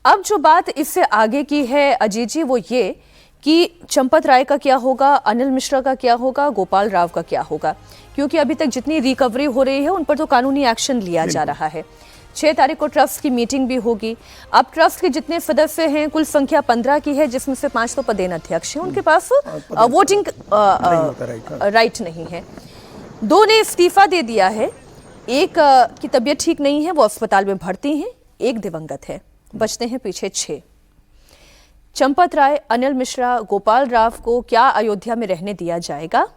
अब जो बात इससे आगे की है अजीत जी, वो ये कि चंपत राय का क्या होगा, अनिल मिश्रा का क्या होगा, गोपाल राव का क्या होगा, क्योंकि अभी तक जितनी रिकवरी हो रही है उन पर तो कानूनी एक्शन लिया जा रहा है। 6 तारीख को ट्रस्ट की मीटिंग भी होगी। अब ट्रस्ट के जितने सदस्य हैं, कुल संख्या 15 की है, जिसमें से 5 तो पदेन अध्यक्ष हैं, उनके पास वोटिंग राइट नहीं है। 2 ने इस्तीफा दे दिया है, एक की तबीयत ठीक नहीं है, वो अस्पताल में भर्ती हैं, एक दिवंगत है, बचते हैं पीछे 6। चंपत राय, अनिल मिश्रा, गोपाल राव को क्या अयोध्या में रहने दिया जाएगा?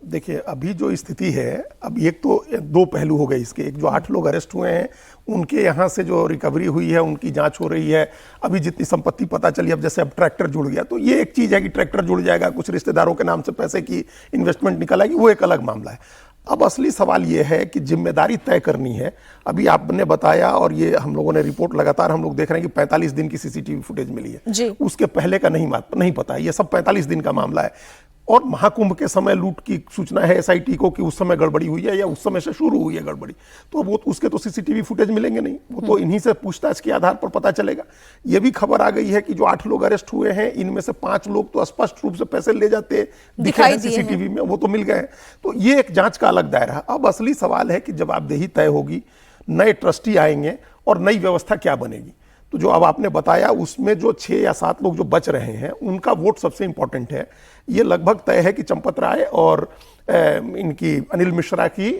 देखिए, अभी जो स्थिति है, अब एक तो 2 पहलू हो गए इसके। एक जो 8 लोग अरेस्ट हुए हैं, उनके यहाँ से जो रिकवरी हुई है, उनकी जांच हो रही है। अभी जितनी संपत्ति पता चली, अब जैसे अब ट्रैक्टर जुड़ गया, तो ये एक चीज़ है कि ट्रैक्टर जुड़ जाएगा, कुछ रिश्तेदारों के नाम से पैसे की इन्वेस्टमेंट निकल आएगी, वो एक अलग मामला है। अब असली सवाल ये है कि जिम्मेदारी तय करनी है। अभी आपने बताया, और ये हम लोगों ने रिपोर्ट लगातार हम लोग देख रहे हैं कि 45 दिन की सीसीटीवी फुटेज मिली है, उसके पहले का नहीं पता है। ये सब 45 दिन का मामला है। और महाकुंभ के समय लूट की सूचना है एसआईटी को कि उस समय गड़बड़ी हुई है या उस समय से शुरू हुई है गड़बड़ी, तो अब वो उसके तो सीसीटीवी फुटेज मिलेंगे नहीं, वो तो इन्हीं से पूछताछ के आधार पर पता चलेगा। ये भी खबर आ गई है कि जो 8 लोग अरेस्ट हुए हैं, इनमें से 5 लोग तो स्पष्ट रूप से पैसे ले जाते दिखे हैं सीसीटीवी में, वो तो मिल गए हैं। तो ये एक जांच का अलग दायरा है। अब असली सवाल है कि जवाबदेही तय होगी, नए ट्रस्टी आएंगे और नई व्यवस्था क्या बनेगी। तो जो अब आपने बताया, उसमें जो 6 या 7 लोग जो बच रहे हैं, उनका वोट सबसे इंपॉर्टेंट है। ये लगभग तय है कि चंपत राय और इनकी अनिल मिश्रा की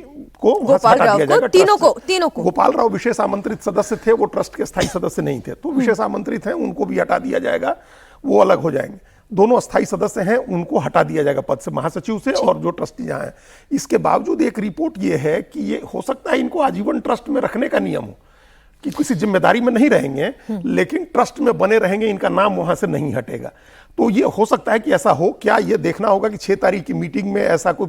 को गोपाल राव दिया जाएगा, तीनों को। गोपाल राव विशेष आमंत्रित सदस्य थे, वो ट्रस्ट के स्थायी सदस्य नहीं थे, तो विशेष आमंत्रित हैं, उनको भी हटा दिया जाएगा, वो अलग हो जाएंगे। दोनों अस्थायी सदस्य हैं, उनको हटा दिया जाएगा पद से, महासचिव से और जो ट्रस्टी यहाँ है। इसके बावजूद एक रिपोर्ट ये है कि ये हो सकता है इनको आजीवन ट्रस्ट में रखने का नियम हो, कि किसी जिम्मेदारी में नहीं रहेंगे, लेकिन ट्रस्ट में बने रहेंगे, इनका नाम वहां से नहीं हटेगा। तो ये हो सकता है कि ऐसा हो। क्या ये देखना होगा कि 6 तारीख की मीटिंग में ऐसा कोई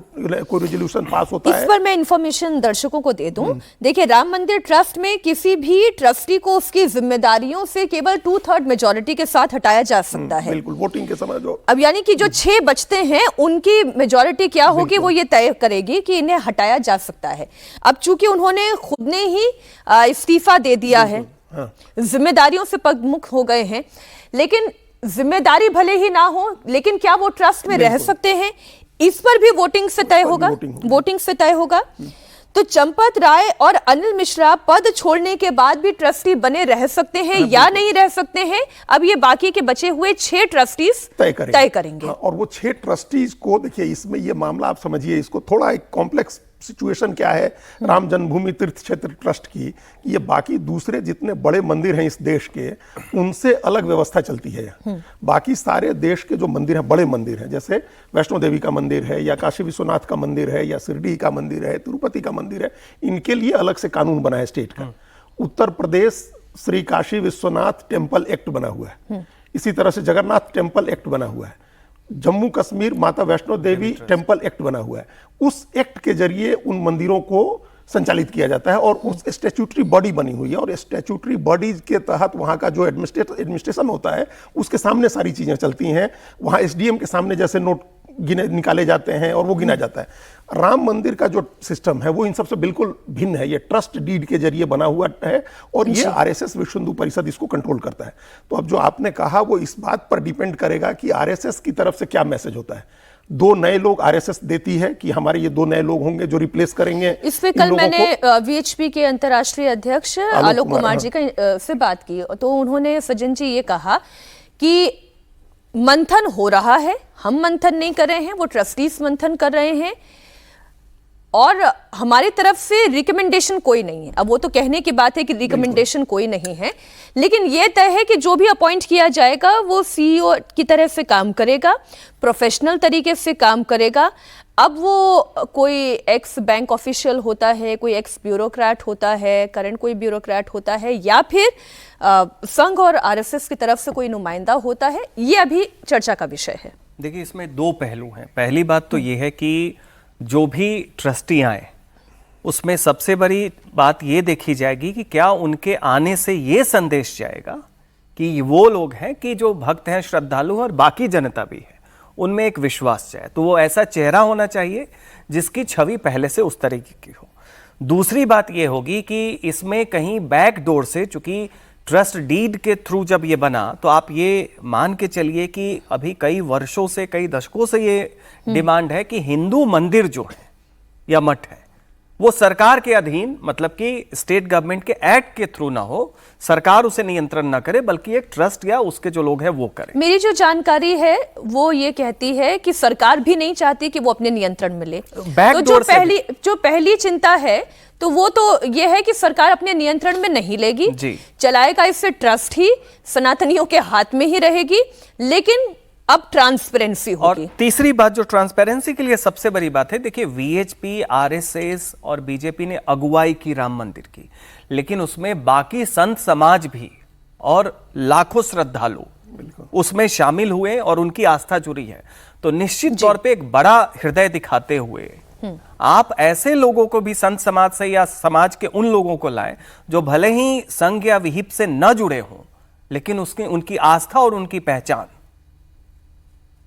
रेजोल्यूशन पास होता है। इस पर मैं इंफॉर्मेशन दर्शकों को दे दूं। देखिए, राम मंदिर ट्रस्ट में किसी भी ट्रस्टी को उसकी जिम्मेदारियों से केवल 2/3 मेजोरिटी के साथ हटाया जा सकता है। बिल्कुल, वोटिंग के समय जो अब यानी कि जो 6 बचते हैं, उनकी मेजोरिटी क्या होगी, वो ये तय करेगी कि इन्हें हटाया जा सकता है। अब चूंकि उन्होंने खुद ने ही इस्तीफा दे दिया है, जिम्मेदारियों से पगमुख हो गए हैं, लेकिन जिम्मेदारी भले ही ना हो, लेकिन क्या वो ट्रस्ट में रह सकते हैं, इस पर भी वोटिंग से तय होगा। वोटिंग से तय होगा। तो चंपत राय और अनिल मिश्रा पद छोड़ने के बाद भी ट्रस्टी बने रह सकते हैं या नहीं रह सकते हैं, अब ये बाकी के बचे हुए 6 ट्रस्टीज तय करेंगे। और वो 6 ट्रस्टीज को देखिए, इसमें ये मामला आप समझिए, इसको थोड़ा एक कॉम्प्लेक्स सिचुएशन क्या है राम जन्मभूमि तीर्थ क्षेत्र ट्रस्ट की, ये बाकी दूसरे जितने बड़े मंदिर हैं इस देश के, उनसे अलग व्यवस्था चलती है। बाकी सारे देश के जो मंदिर हैं, बड़े मंदिर हैं, जैसे वैष्णो देवी का मंदिर है, या काशी विश्वनाथ का मंदिर है, या शिरडी का मंदिर है, तिरुपति का मंदिर है, इनके लिए अलग से कानून बना है स्टेट का। उत्तर प्रदेश श्री काशी विश्वनाथ टेम्पल एक्ट बना हुआ है, इसी तरह से जगन्नाथ टेम्पल एक्ट बना हुआ है, जम्मू कश्मीर माता वैष्णो देवी टेम्पल एक्ट बना हुआ है। उस एक्ट के जरिए उन मंदिरों को संचालित किया जाता है, और उस स्टैट्यूटरी बॉडी बनी हुई है, और स्टैट्यूटरी बॉडी के तहत वहाँ का जो एडमिनिस्ट्रेशन होता है, उसके सामने सारी चीज़ें चलती हैं। वहाँ एसडीएम के सामने जैसे नोट निकाले जाते हैं और वो गिना जाता है। राम मंदिर का जो सिस्टम है वो इन सबसे बिल्कुल भिन्न है। ये ट्रस्ट डीड के जरिए बना हुआ है, और ये आरएसएस विश्व हिंदू परिषद इसको कंट्रोल करता है। तो अब जो आपने कहा, वो इस बात पर डिपेंड करेगा कि आरएसएस की तरफ से क्या मैसेज होता है। 2 नए लोग आरएसएस देती है कि हमारे ये 2 नए लोग होंगे जो रिप्लेस करेंगे। इस पे कल मैंने वीएचपी के अंतर्राष्ट्रीय अध्यक्ष आलोक कुमार जी से बात की, तो उन्होंने सज्जन जी ये कहा कि मंथन हो रहा है, हम मंथन नहीं कर रहे हैं, वो ट्रस्टीज मंथन कर रहे हैं, और हमारी तरफ से रिकमेंडेशन कोई नहीं है। अब वो तो कहने की बात है कि रिकमेंडेशन कोई नहीं है, लेकिन ये तय है कि जो भी अपॉइंट किया जाएगा वो सीईओ की तरह से काम करेगा, प्रोफेशनल तरीके से काम करेगा। अब वो कोई एक्स बैंक ऑफिशियल होता है, कोई एक्स ब्यूरोक्रेट होता है, करंट कोई ब्यूरोक्रेट होता है, या फिर संघ और आरएसएस की तरफ से कोई नुमाइंदा होता है, ये अभी चर्चा का विषय है। देखिए, इसमें 2 पहलू हैं। पहली बात तो ये है कि जो भी ट्रस्टी आए, उसमें सबसे बड़ी बात ये देखी जाएगी कि क्या उनके आने से ये संदेश जाएगा कि वो लोग हैं कि जो भक्त हैं, श्रद्धालु और बाकी जनता भी है, उनमें एक विश्वास जाए। तो वो ऐसा चेहरा होना चाहिए जिसकी छवि पहले से उस तरीके की हो। दूसरी बात ये होगी कि इसमें कहीं बैक डोर से, चूंकि ट्रस्ट डीड के थ्रू जब ये बना तो आप ये मान के चलिए कि अभी कई वर्षों से, कई दशकों से ये डिमांड है कि हिंदू मंदिर जो है या मठ है वो सरकार के अधीन, मतलब कि स्टेट गवर्नमेंट के एक्ट के थ्रू ना हो, सरकार उसे नियंत्रण ना करे, बल्कि एक ट्रस्ट या उसके जो लोग हैं वो करें। मेरी जो जानकारी है वो ये कहती है कि सरकार भी नहीं चाहती कि वो अपने नियंत्रण में ले। तो जो पहली चिंता है तो वो तो ये है कि सरकार अपने नियंत्रण में नहीं लेगी, चलाएगा इसे ट्रस्ट ही, सनातनियों के हाथ में ही रहेगी, लेकिन अब ट्रांसपेरेंसी होगी। और तीसरी बात जो ट्रांसपेरेंसी के लिए सबसे बड़ी बात है, देखिए वीएचपी, आरएसएस और बीजेपी ने अगुवाई की राम मंदिर की, लेकिन उसमें बाकी संत समाज भी और लाखों श्रद्धालु उसमें शामिल हुए और उनकी आस्था जुड़ी है। तो निश्चित तौर पे एक बड़ा हृदय दिखाते हुए आप ऐसे लोगों को भी संत समाज से या समाज के उन लोगों को लाएं जो भले ही संघ या विहिप से न जुड़े हों, लेकिन उनकी आस्था और उनकी पहचान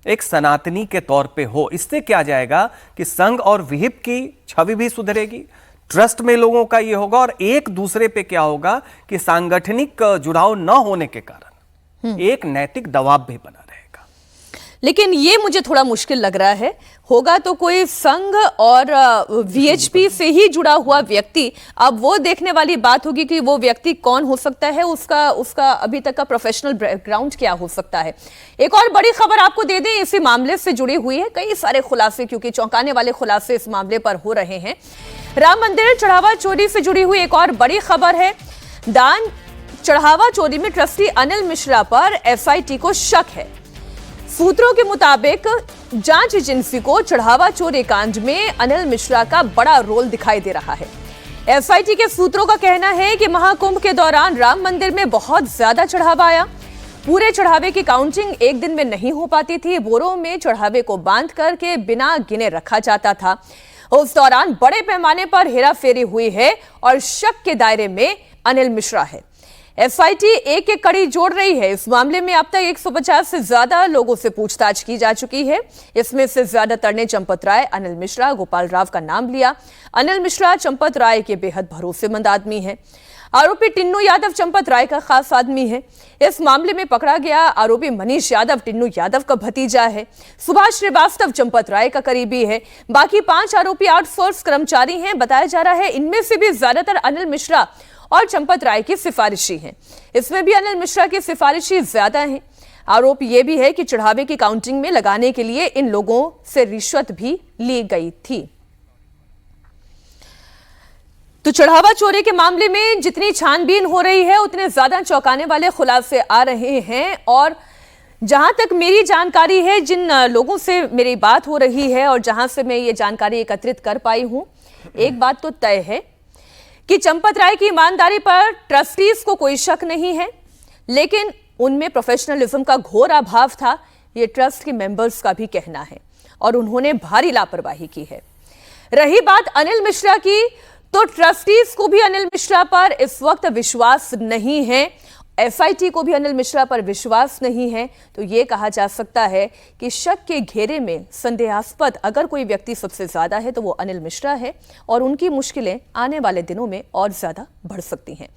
एक सनातनी के तौर पे हो। इससे क्या जाएगा कि संघ और विहिप की छवि भी सुधरेगी, ट्रस्ट में लोगों का ये होगा, और एक दूसरे पे क्या होगा कि सांगठनिक जुड़ाव न होने के कारण एक नैतिक दबाव भी बना रहेगा। लेकिन ये मुझे थोड़ा मुश्किल लग रहा है, होगा तो कोई संघ और वीएचपी से ही जुड़ा हुआ व्यक्ति। अब वो देखने वाली बात होगी कि वो व्यक्ति कौन हो सकता है, उसका अभी तक का प्रोफेशनल बैकग्राउंड क्या हो सकता है। एक और बड़ी खबर आपको दे दें, इसी मामले से जुड़ी हुई है, कई सारे खुलासे, क्योंकि चौंकाने वाले खुलासे इस मामले पर हो रहे हैं। राम मंदिर चढ़ावा चोरी से जुड़ी हुई एक और बड़ी खबर है। दान चढ़ावा चोरी में ट्रस्टी अनिल मिश्रा पर एसआईटी को शक है। सूत्रों के मुताबिक जांच एजेंसी को चढ़ावा चोरी कांड में अनिल मिश्रा का बड़ा रोल दिखाई दे रहा है। एसआईटी के सूत्रों का कहना है कि महाकुंभ के दौरान राम मंदिर में बहुत ज्यादा चढ़ावा आया। पूरे चढ़ावे की काउंटिंग एक दिन में नहीं हो पाती थी, बोरों में चढ़ावे को बांध करके बिना गिने रखा जाता था। उस दौरान बड़े पैमाने पर हेराफेरी हुई है और शक के दायरे में अनिल मिश्रा है। एसआईटी एक एक कड़ी जोड़ रही है। इस मामले में अब तक 150 से ज्यादा लोगों से पूछताछ की जा चुकी है। इसमें से ज्यादातर ने चंपत राय, अनिल मिश्रा, गोपाल राव का नाम लिया। अनिल मिश्रा चंपत राय के बेहद भरोसेमंद आदमी है। आरोपी टिन्नू यादव चंपत राय का खास आदमी है। इस मामले में पकड़ा गया आरोपी मनीष यादव टिन्नू यादव का भतीजा है। सुभाष श्रीवास्तव चंपत राय का करीबी है। बाकी 5 आरोपी आउटसोर्स कर्मचारी हैं। बताया जा रहा है इनमें से भी ज्यादातर अनिल मिश्रा और चंपत राय की सिफारिशी हैं। इसमें भी अनिल मिश्रा की सिफारिशी ज्यादा है। आरोप यह भी है कि चढ़ावे की काउंटिंग में लगाने के लिए इन लोगों से रिश्वत भी ली गई थी। तो चढ़ावा चोरी के मामले में जितनी छानबीन हो रही है उतने ज्यादा चौंकाने वाले खुलासे आ रहे हैं। और जहां तक मेरी जानकारी है, जिन लोगों से मेरी बात हो रही है और जहां से मैं ये जानकारी एकत्रित कर पाई हूं, एक बात तो तय है कि चंपत राय की ईमानदारी पर ट्रस्टीज को कोई शक नहीं है, लेकिन उनमें प्रोफेशनलिज्म का घोर अभाव था, ये ट्रस्ट के मेंबर्स का भी कहना है, और उन्होंने भारी लापरवाही की है। रही बात अनिल मिश्रा की, तो ट्रस्टीज को भी अनिल मिश्रा पर इस वक्त विश्वास नहीं है, एसआईटी को भी अनिल मिश्रा पर विश्वास नहीं है। तो यह कहा जा सकता है कि शक के घेरे में संदेहास्पद अगर कोई व्यक्ति सबसे ज्यादा है तो वो अनिल मिश्रा है, और उनकी मुश्किलें आने वाले दिनों में और ज्यादा बढ़ सकती हैं।